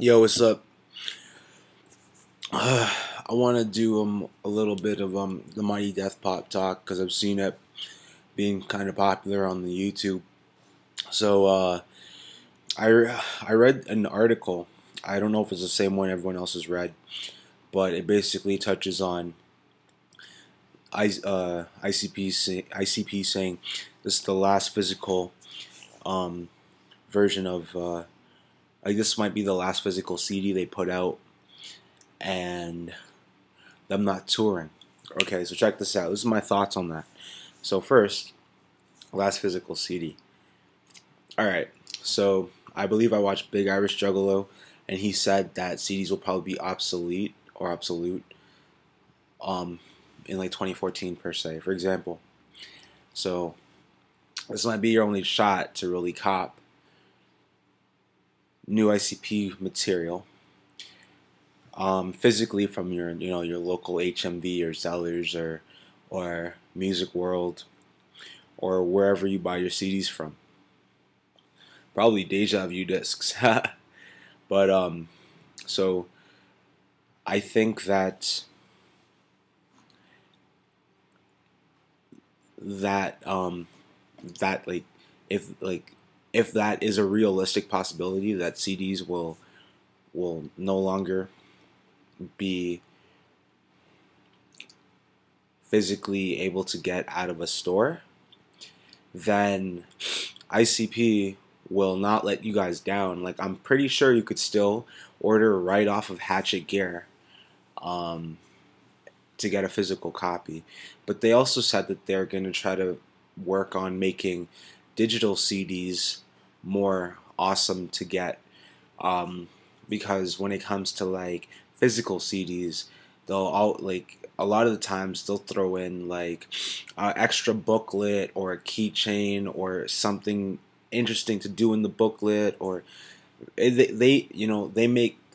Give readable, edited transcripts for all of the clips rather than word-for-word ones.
Yo, what's up? I want to do a little bit of the Mighty Death Pop talk because I've seen it being kind of popular on the YouTube. So I read an article. I don't know if it's the same one everyone else has read, but it basically touches on ICP saying this is the last physical um, version of like this might be the last physical CD they put out, and them not touring. Okay, so check this out. This is my thoughts on that. So first, last physical CD. All right. So I believe I watched Big Irish Juggalo, and he said that CDs will probably be obsolete or absolute um, in like 2014 per se. For example, so this might be your only shot to really cop new ICP material physically from your your local HMV or Zellers or Music World or wherever you buy your CDs from. Probably Deja Vu discs. But so I think that if like if that is a realistic possibility that CDs will no longer be physically able to get out of a store, then ICP will not let you guys down. Like, I'm pretty sure you could still order right off of Hatchet Gear um, to get a physical copy. But they also said that they're going to try to work on making digital CDs more awesome to get. Because when it comes to like physical CDs, they'll all like a lot of the times they'll throw in like extra booklet or a keychain or something interesting to do in the booklet, or they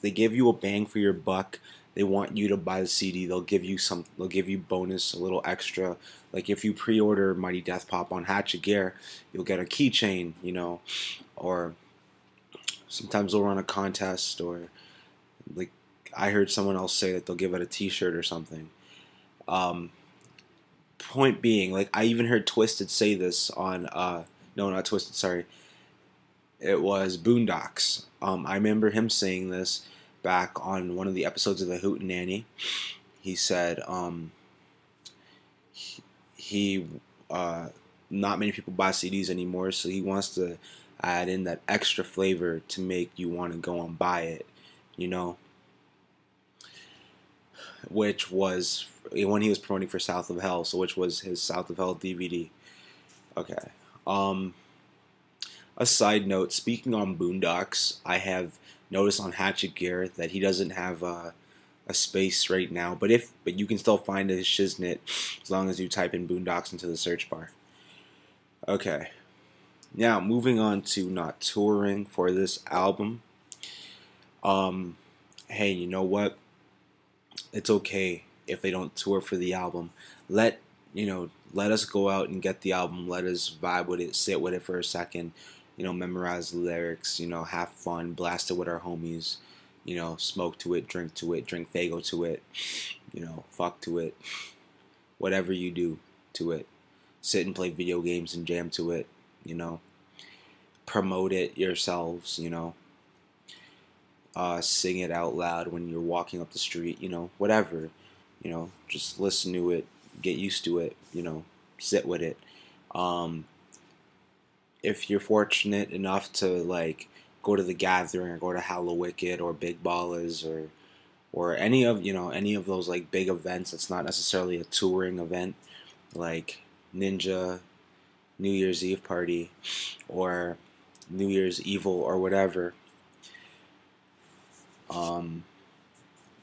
give you a bang for your buck. They want you to buy the CD. They'll give you bonus, a little extra. Like if you pre-order Mighty Death Pop on Hatchet Gear, you'll get a keychain, or sometimes they'll run a contest, or like I heard someone else say that they'll give it a T-shirt or something. Um, Point being, like I even heard Twisted say this on no, not Twisted, sorry, it was Boondocks. I remember him saying this back on one of the episodes of the Hootenanny. He said he not many people buy CDs anymore, so he wants to add in that extra flavor to make you want to go and buy it, you know, which was when he was promoting for South of Hell, so which was his South of Hell DVD. Okay. A side note, speaking on Boondocks, I have noticed on Hatchet Gear that he doesn't have a space right now, but you can still find his shiznit as long as you type in Boondocks into the search bar. Okay. Now, moving on to not touring for this album. Hey, you know what? It's okay if they don't tour for the album. Let us go out and get the album. Let us vibe with it, sit with it for a second. Memorize the lyrics. Have fun, blast it with our homies. Smoke to it, drink Fago to it. Fuck to it. Whatever you do to it. Sit and play video games and jam to it. Promote it yourselves. Sing it out loud when you're walking up the street. Whatever. Just listen to it, get used to it. Sit with it. If you're fortunate enough to like go to the Gathering or go to Hallowicked or Big Ballas or any of those like big events that's not necessarily a touring event, like Ninja New Year's Eve party or New Year's Evil or whatever,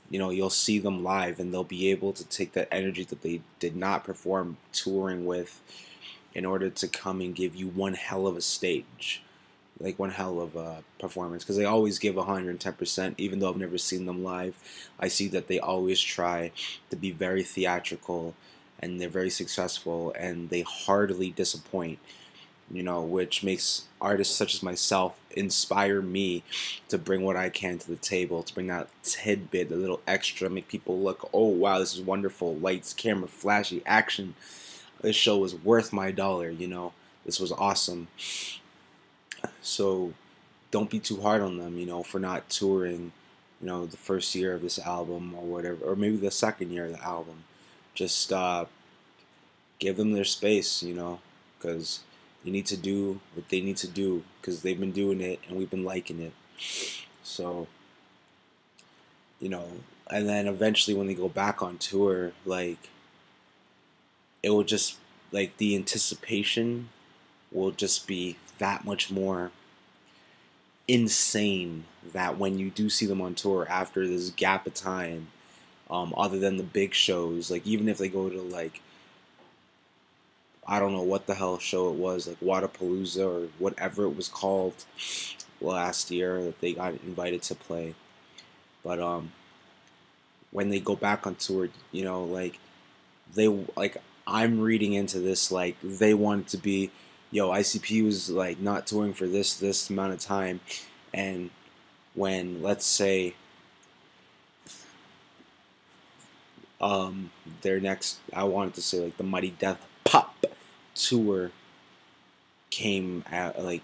you'll see them live and they'll be able to take that energy that they did not perform touring with in order to come and give you one hell of a stage, like one hell of a performance, because they always give 110%. Even though I've never seen them live, I see that they always try to be very theatrical, and they're very successful, and they hardly disappoint. which makes artists such as myself inspire me to bring what I can to the table, to bring that tidbit, a little extra, make people look, oh wow, this is wonderful, lights, camera, flashy, action. This show was worth my dollar. This was awesome. So don't be too hard on them, for not touring, the first year of this album or whatever, or maybe the second year of the album. Just give them their space, because they need to do what they need to do, because they've been doing it and we've been liking it. So, and then eventually when they go back on tour, like, it will just, like, the anticipation will just be that much more insane, that when you do see them on tour after this gap of time, other than the big shows, like, even if they go to, like, I don't know what the hell show it was, like Wadapalooza or whatever it was called last year that they got invited to play. But when they go back on tour, like, I'm reading into this, like, they want to be, ICP was, like, not touring for this amount of time, and when, let's say, their next, I wanted to say, like, the Mighty Death Pop tour came like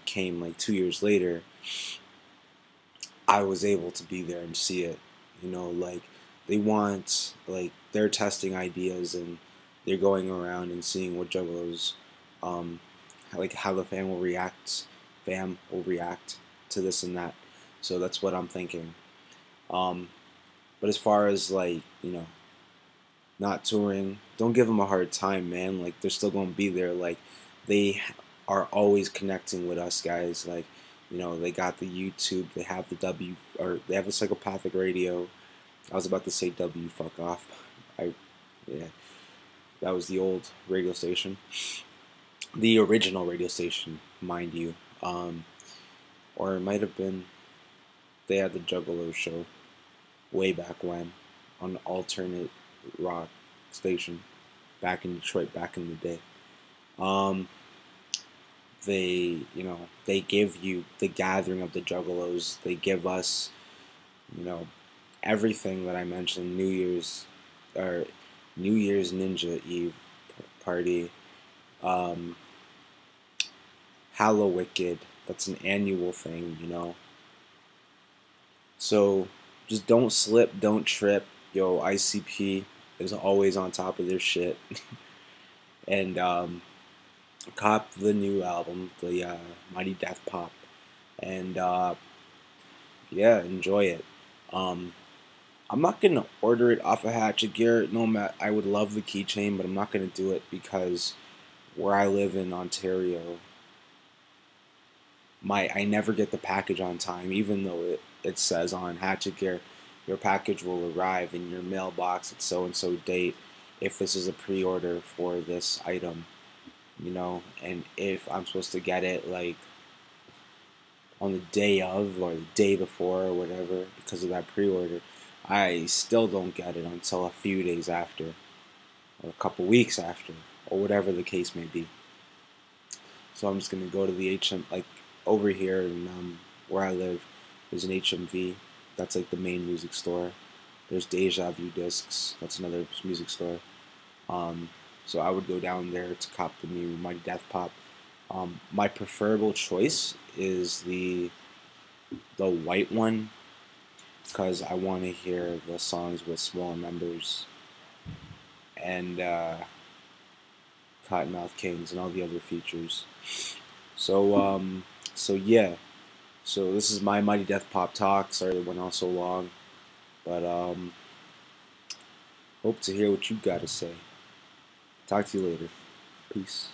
2 years later, I was able to be there and see it. Like, they want, like, they're testing ideas and they're going around and seeing what juggalos, like, how the fam will react to this and that. So that's what I'm thinking. But as far as, like, not touring, don't give them a hard time, man. Like, they're still gonna be there. Like, they are always connecting with us guys. Like, they got the YouTube, they have the W, or they have the Psychopathic Radio. I was about to say W, fuck off. Yeah, that was the old radio station, the original radio station, mind you. Or it might have been, they had the Juggalo show way back when on alternate rock station back in Detroit back in the day. They give you the gathering of the Juggalos. They give us, everything that I mentioned. New Year's Ninja Eve party, Hallowicked. That's an annual thing, So just don't slip, don't trip. Yo, ICP is always on top of their shit. And cop the new album, the Mighty Death Pop. And yeah, enjoy it. I'm not gonna order it off of Hatchet Gear. No, I would love the keychain, but I'm not gonna do it because where I live in Ontario, I never get the package on time, even though it says on Hatchet Gear, your package will arrive in your mailbox at so-and-so date if this is a pre-order for this item, and if I'm supposed to get it, like, on the day of or the day before or whatever, because of that pre-order, I still don't get it until a few days after, or a couple weeks after, or whatever the case may be. So I'm just going to go to the like, over here in where I live, there's an HMV. That's like the main music store. There's Deja Vu Discs. That's another music store. So I would go down there to cop the new Mighty Death Pop. My preferable choice is the white one, because I want to hear the songs with smaller members and Cottonmouth Kings and all the other features. So yeah. So this is my Mighty Death Pop talk. Sorry it went on so long, but hope to hear what you got to say. Talk to you later. Peace.